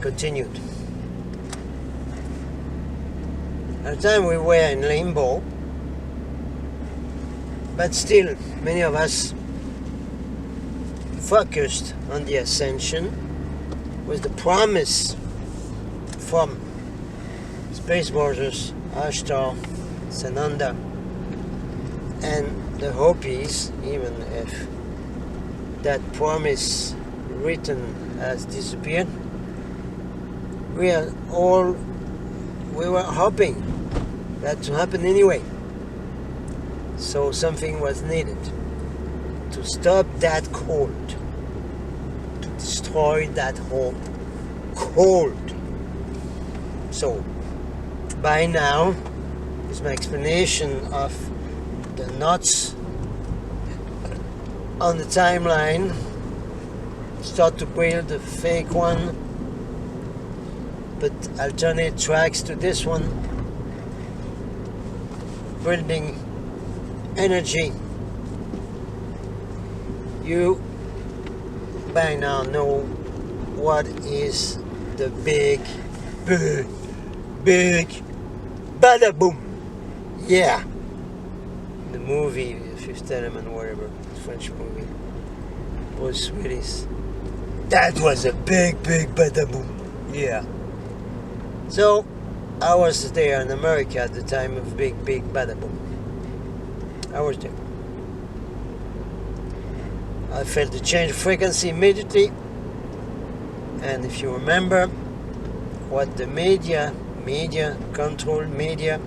continued. At the time we were in limbo, but still many of us focused on the ascension with the promise from Space Brothers, Ashtar, Sananda, and the Hopis, even if that promise written has disappeared. We were hoping that to happen anyway. So something was needed to stop that cold, to destroy that whole cold. So by now is my explanation of the knots on the timeline. Start to build the fake one, but alternate tracks to this one, building energy. You by now know what is the big bada boom. Yeah, the movie Fifth Element, whatever, French movie, was released. That was a big bada boom. Yeah. So I was there in America at the time of big bada boom. I was there. I felt the change of frequency immediately, and if you remember what the controlled media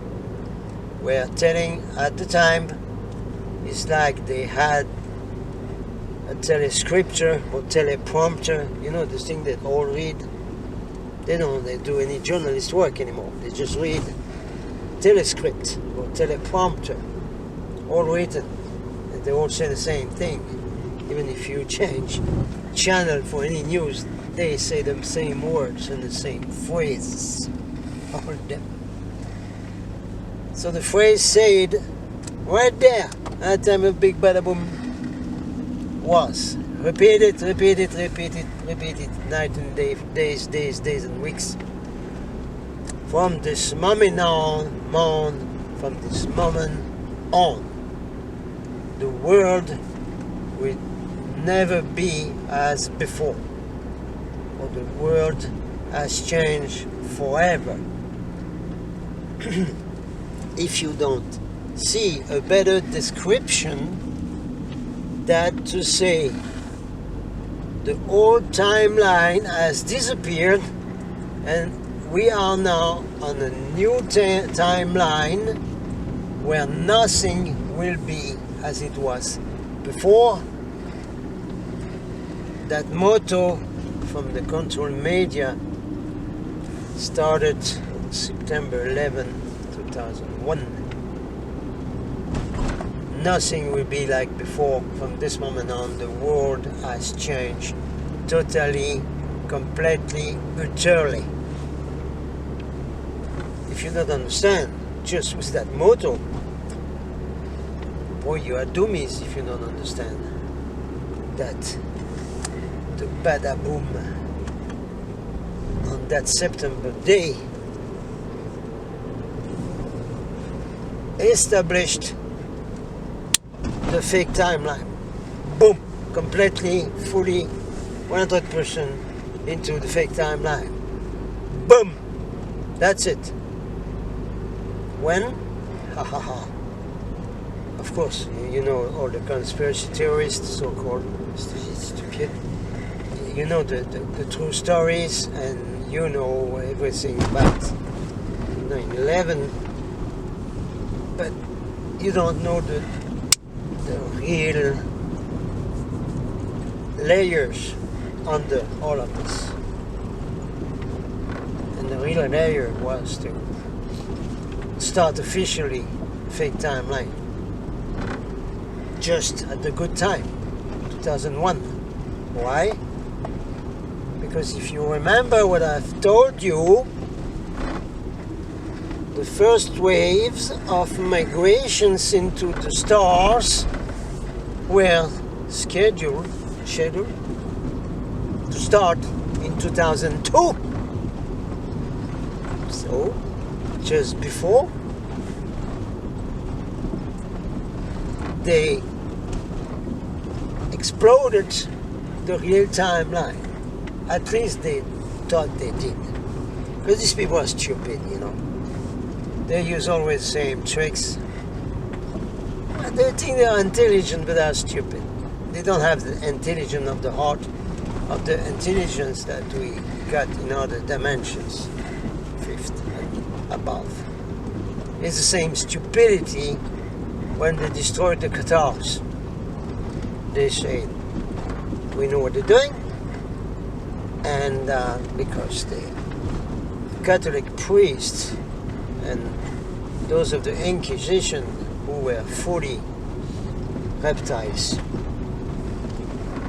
were telling at the time, it's like they had a telescripture or teleprompter, you know, this thing that all read. They don't do any journalist work anymore. They just read telescript or teleprompter, all written, and they all say the same thing. Even if you change channel for any news, they say the same words and the same phrases, all of them. So the phrase said right there at the time of big bada boom was repeat it, night and day, days and weeks. From this moment on, the world will never be as before, or the world has changed forever. If you don't see a better description than to say the old timeline has disappeared and we are now on a new timeline where nothing will be as it was before. That motto from the control media started on September 11, 2001. Nothing will be like before. From this moment on, the world has changed totally, completely, utterly. If you don't understand, just with that motto, boy, you are dummies if you don't understand that the bada boom on that September day established the fake timeline. Boom! Completely, fully, 100% into the fake timeline. Boom! That's it. When? Ha ha ha. Of course, you know all the conspiracy theorists, so-called, stupid. You know the true stories, and you know everything about 9/11, but you don't know the real layers under all of this. And the real layer was to start officially fake timeline just at the good time, 2001. Why? Because if you remember what I've told you, the first waves of migrations into the stars were scheduled to start in 2002. So, just before, they exploded the real timeline. At least they thought they did. Because these people are stupid, you know. They use always the same tricks. And they think they are intelligent, but they are stupid. They don't have the intelligence of the heart, of the intelligence that we got in other dimensions, fifth and above. It's the same stupidity when they destroyed the Cathars. They say, we know what they're doing, and because the Catholic priests and those of the Inquisition who were fully reptiles,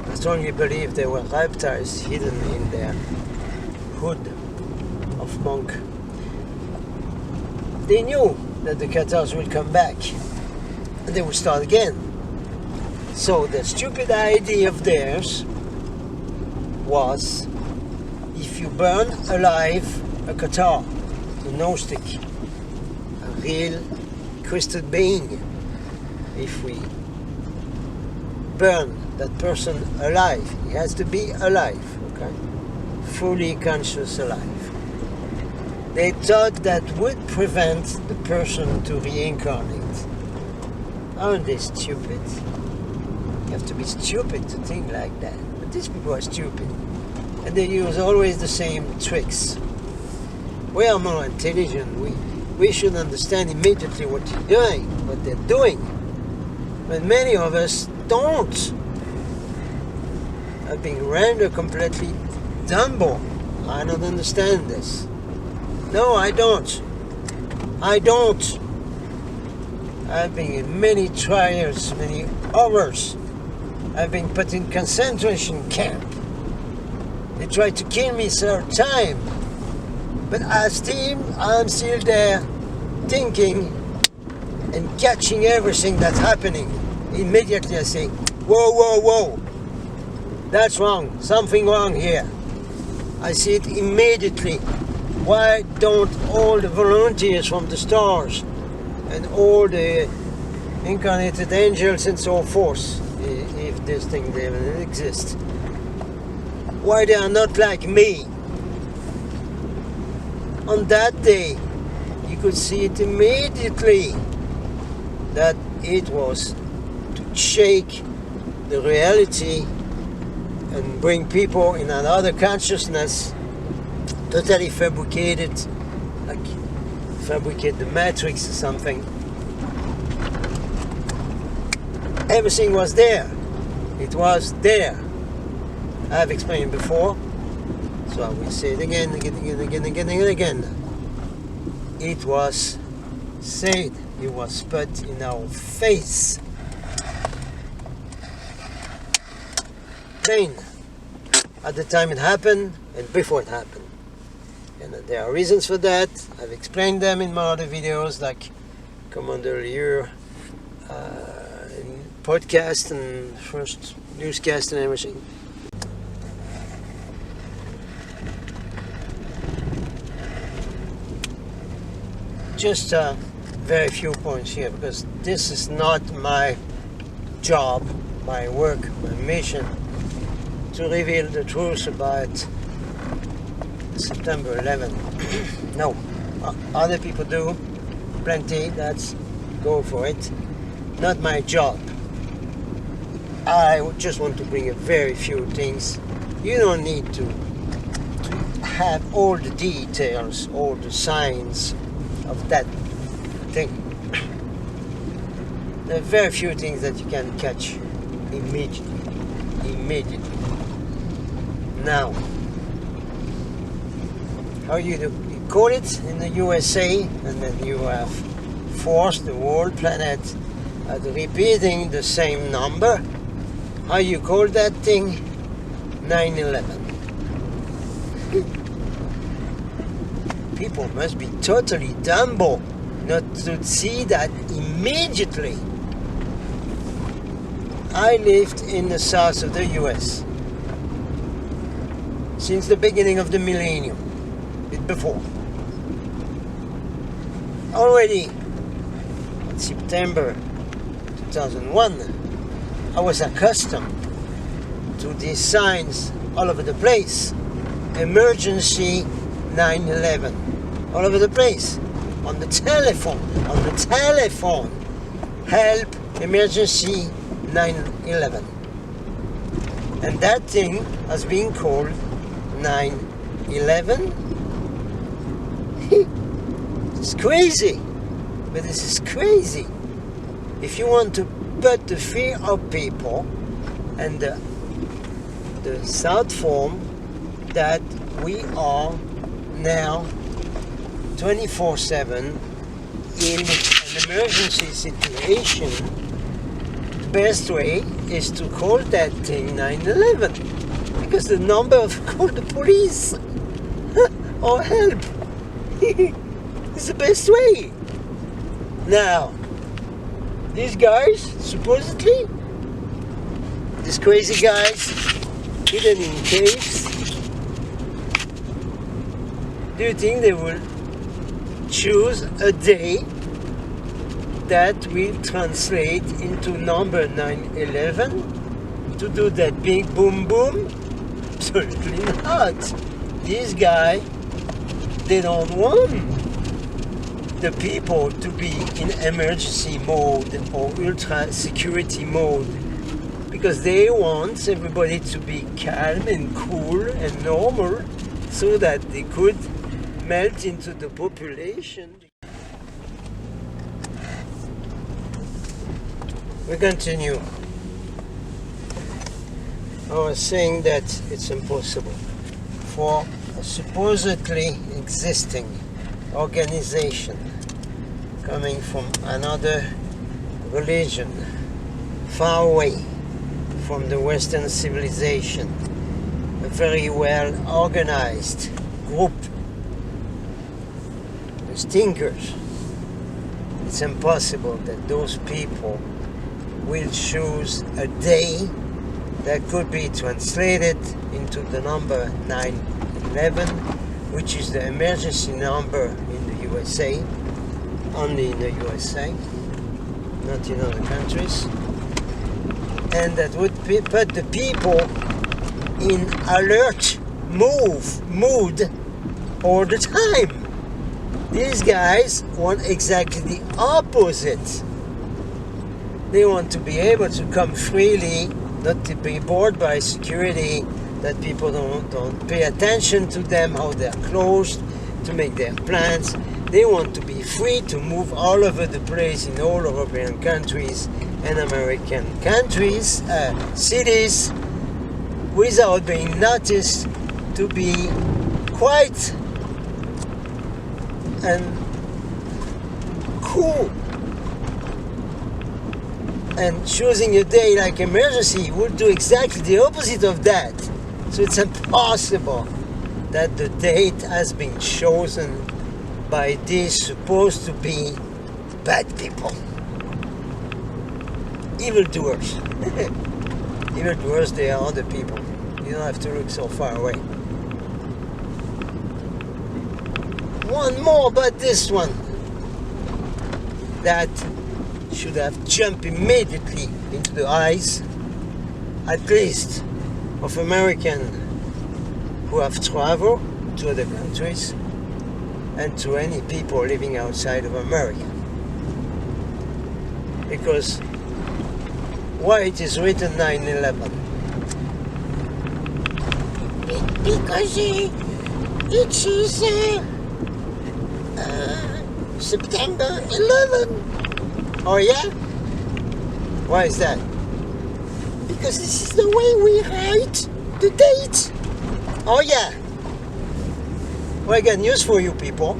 I strongly believe they were reptiles hidden in their hood of monk. They knew that the Cathars will come back and they will start again. So the stupid idea of theirs was, if you burn alive a Cathar, a Gnostic, a real crystal being, if we burn that person alive, he has to be alive, okay? Fully conscious alive. They thought that would prevent the person to reincarnate. Aren't they stupid? You have to be stupid to think like that. But these people are stupid. And they use always the same tricks. We are more intelligent. We should understand immediately what they're doing. But many of us don't. I've been rendered completely dumbo. I don't understand this. No, I don't. I don't. I've been in many trials, many horrors. I've been put in concentration camp. They tried to kill me third time. But I'm still there, thinking and catching everything that's happening. Immediately I say, whoa, whoa, whoa. That's wrong. Something wrong here. I see it immediately. Why don't all the volunteers from the stars and all the incarnated angels and so forth, if this thing even exists, why they are not like me? On that day, you could see it immediately that it was to shake the reality and bring people in another consciousness, totally fabricated, like fabricate the Matrix or something. Everything was there. It was there. I've explained before, so I will say it again. It was said, it was put in our face. Plain. At the time it happened and before it happened. And there are reasons for that. I've explained them in my other videos, like Cmdr Lyur podcast and first newscast and everything. Just very few points here, because this is not my job, my work, my mission to reveal the truth about September 11th. No, other people do plenty. That's go for it. Not my job. I just want to bring a very few things. You don't need to have all the details, all the signs of that thing. There are very few things that you can catch immediately. Now, how you do? You call it in the USA, and then you have forced the whole planet at repeating the same number. How you call that thing? 9/11. People must be totally dumbo not to see that immediately. I lived in the south of the US. since the beginning of the millennium, a bit before. Already in September 2001, I was accustomed to these signs all over the place. Emergency 911, all over the place. On the telephone, help, emergency 911. And that thing has been called 9/11. It's crazy, but this is crazy. If you want to put the fear of people and the thought form that we are now 24/7 in an emergency situation, the best way is to call that thing 9/11, because the number of call the police or help is the best way. Now, these guys, supposedly, these crazy guys hidden in caves, do you think they will choose a day that will translate into number 9/11 to do that big boom boom? Absolutely not. These guys, they don't want the people to be in emergency mode or ultra security mode, because they want everybody to be calm and cool and normal so that they could melt into the population. We continue. I was saying that it's impossible for a supposedly existing organization coming from another religion far away from the Western civilization, a very well organized group, the stinkers. It's impossible that those people will choose a day that could be translated into the number 9/11, which is the emergency number in the USA, only in the USA, not in other countries, and that would put the people in alert mood all the time. These guys want exactly the opposite. They want to be able to come freely, not to be bored by security, that people don't pay attention to them, how they're closed, to make their plans. They want to be free to move all over the place in all European countries and American countries, cities, without being noticed, to be quiet and cool. And choosing a day like emergency would do exactly the opposite of that. So it's impossible that the date has been chosen by these supposed to be bad people. Evildoers. Evildoers, they are other people. You don't have to look so far away. One more, but this one that should have jumped immediately into the eyes, at least of Americans who have traveled to other countries and to any people living outside of America. Because why it is written 9/11? Because it is September 11. Oh yeah? Why is that? Because this is the way we write the date. Oh yeah. Well, I got news for you people.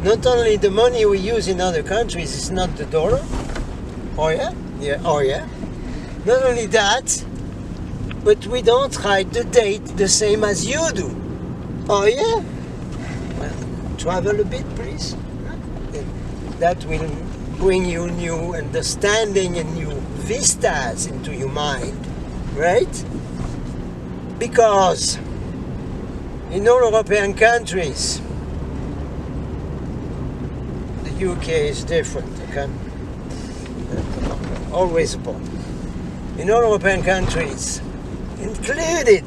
Not only the money we use in other countries is not the dollar. Oh yeah? Yeah, oh yeah. Not only that, but we don't write the date the same as you do. Oh yeah? Well, travel a bit, please. That will bring you new understanding and new vistas into your mind, right? Because In all European countries, the UK is different, okay? Always upon. In all European countries, included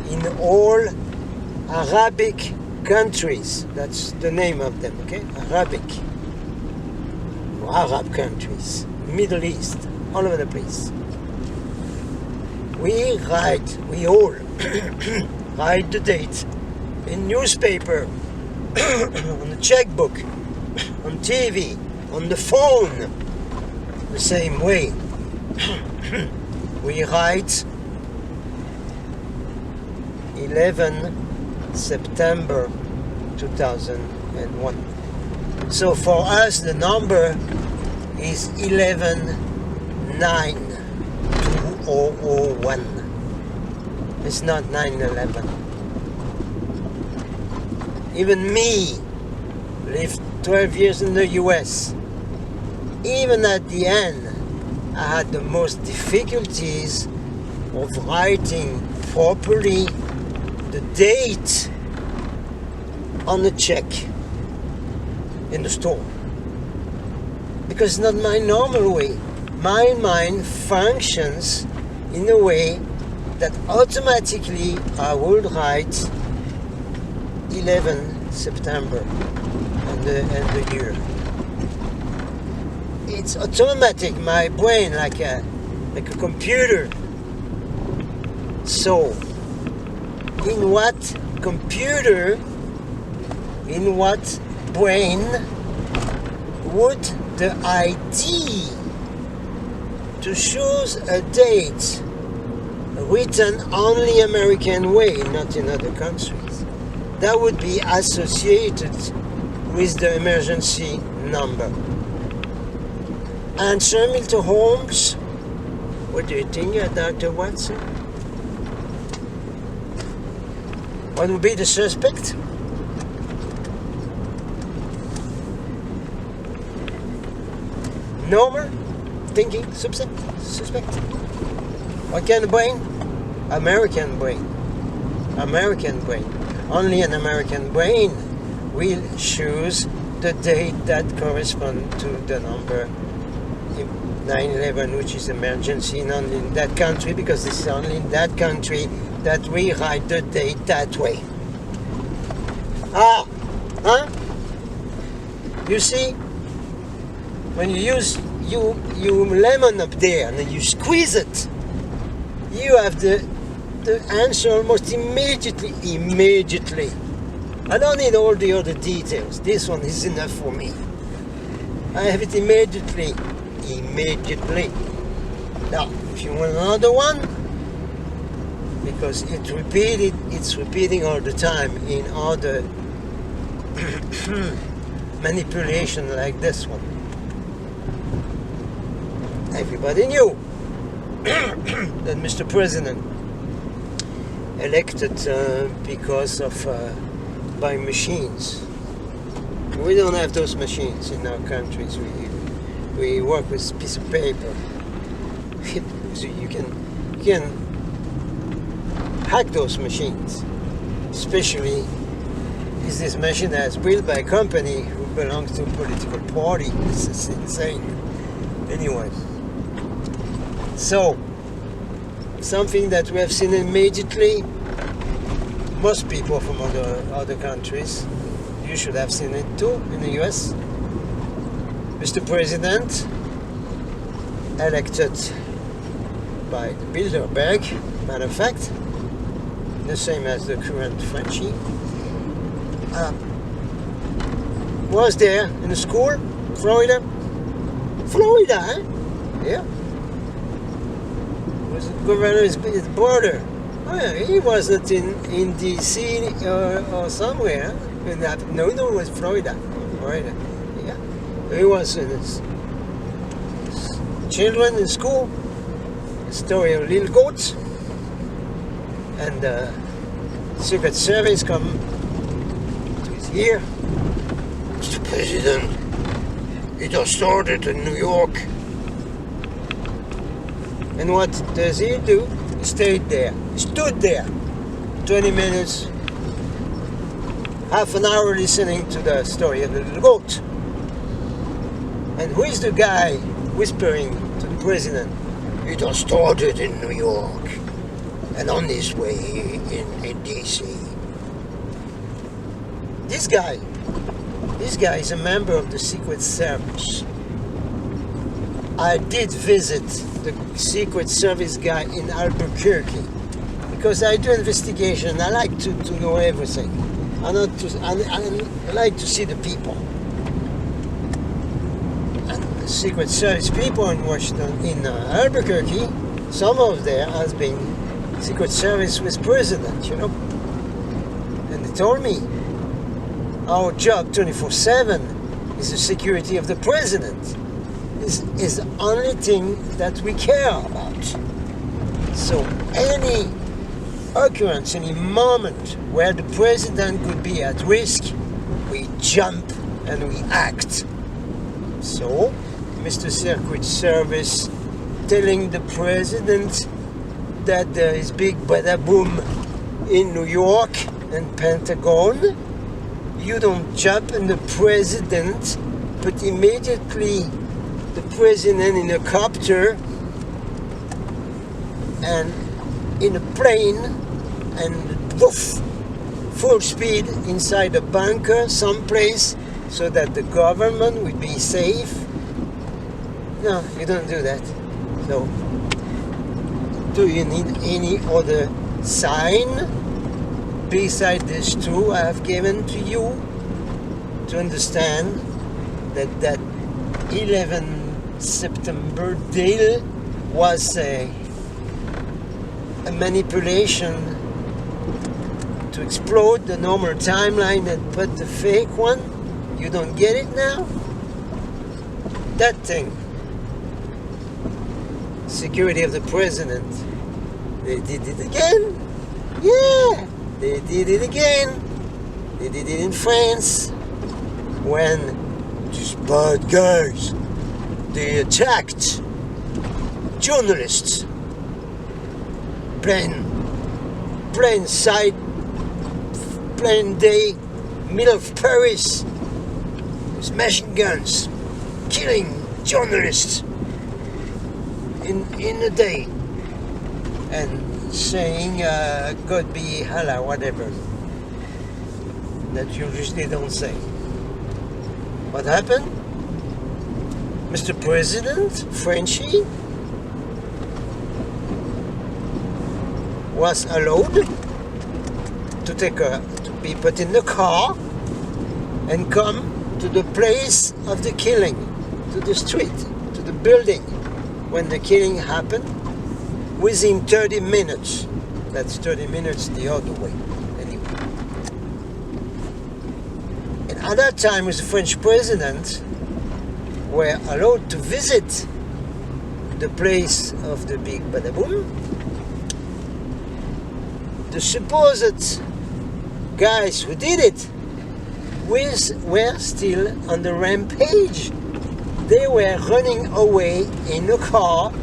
in all Arabic countries, that's the name of them, okay? Arabic, Arab countries, Middle East, all over the place. We all write the date in newspaper, on the checkbook, on TV, on the phone, the same way. We write 11 September 2001. So for us the number is 11/9/2001. It's not 9/11. Even me lived 12 years in the US. Even at the end, I had the most difficulties of writing properly the date on the check in the store. Because it's not my normal way. My mind functions in a way that automatically I would write 11 September and the year. It's automatic, my brain, like a computer. So, in what computer, in what brain would the ID to choose a date written only American way, not in other countries, that would be associated with the emergency number? And Sir Milton Holmes, what do you think, Dr. Watson? What would be the suspect? Normal thinking suspect. What kind of brain? American brain. American brain. Only an American brain will choose the date that corresponds to the number 9/11, which is emergency, and only in that country, because it's only in that country that we write the date that way. You see, when you use you lemon up there and then you squeeze it, you have the answer almost immediately. I don't need all the other details. This one is enough for me. I have it immediately. Now, if you want another one, because it's repeating all the time in other manipulation like this one. Everybody knew that Mr. President elected because of by machines. We don't have those machines in our countries. We work with a piece of paper. So you can hack those machines. Especially is this machine that's built by a company who belongs to a political party. This is insane. Anyway, so something that we have seen immediately. Most people from other countries, you should have seen it too in the US. Mr. President, elected by the Bilderberg, matter of fact, the same as the current Frenchie, was there in the school, Florida, eh? Yeah. Was the governor's brother. Oh yeah, he wasn't in DC or somewhere. No, it was Florida. Yeah. He was in his children in school. The story of little goats. And the Secret Service come to his ear. Mr. President, it has started in New York. And what does he do? He stayed there. He stood there 20 minutes, half an hour listening to the story of the little goat. And who is the guy whispering to the president? It was started in New York and on his way in DC. This guy is a member of the Secret Service. I did visit the Secret Service guy in Albuquerque because I do investigation. I like to know everything. I like to see the people. And the Secret Service people in Washington, in Albuquerque, some of there has been Secret Service with president, you know. And they told me our job 24/7 is the security of the president. Is the only thing that we care about. So any occurrence, any moment where the president could be at risk, we jump and we act. So Mr. Secret Service telling the president that there is big bada boom in New York and Pentagon, you don't jump and the president, but immediately the president in a copter and in a plane and woof, full speed inside a bunker someplace so that the government would be safe. No, you don't do that. So, do you need any other sign beside these two I have given to you to understand that 11 September deal was a manipulation to explode the normal timeline and put the fake one? You don't get it now? That thing, security of the president, they did it again. Yeah, they did it again. They did it in France when these bad guys, they attacked journalists, plain day, middle of Paris, with machine guns, killing journalists in a day, and saying God be Allah, whatever, that you usually don't say. What happened? Mr. President, Frenchie, was allowed to be put in the car and come to the place of the killing, to the street, to the building when the killing happened, within 30 minutes. That's 30 minutes the other way, anyway. And at that time, with the French president, were allowed to visit the place of the big bada boom. The supposed guys who did it were still on the rampage. They were running away in the car,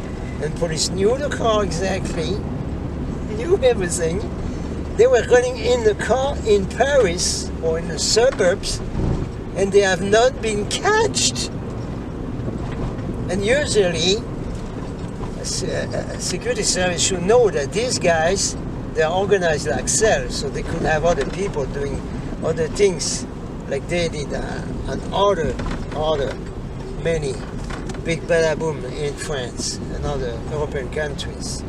and police knew the car exactly, knew everything. They were running in the car in Paris or in the suburbs, and they have not been catched. And usually, a security service should know that these guys, they are organized like cells, so they could have other people doing other things, like they did on other many big bada boom in France and other European countries.